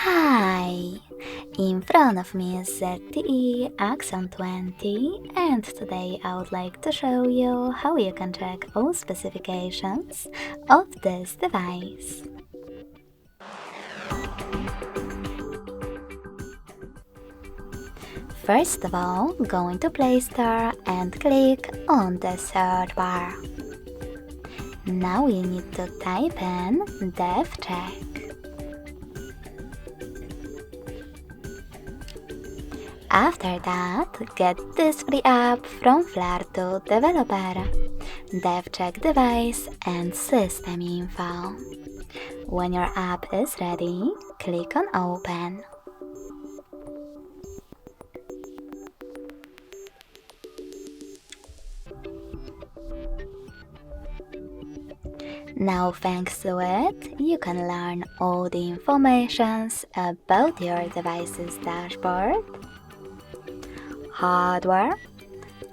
Hi! In front of me is ZTE Axon 20, and today I would like to show you how you can check all specifications of this device. First of all, go into Play Store and click on the search bar. Now you need to type in DevCheck. After that, get this free app from Flare2 developer, DevCheck device and system info. When your app is ready, click on Open. Now thanks to it, you can learn all the informations about your device's dashboard, hardware,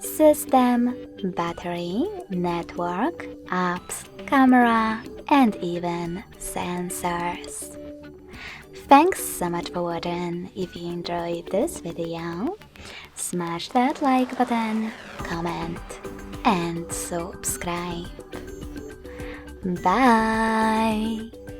system, battery, network, apps, camera, and even sensors. Thanks so much for watching. If you enjoyed this video, smash that like button, comment, and subscribe. Bye!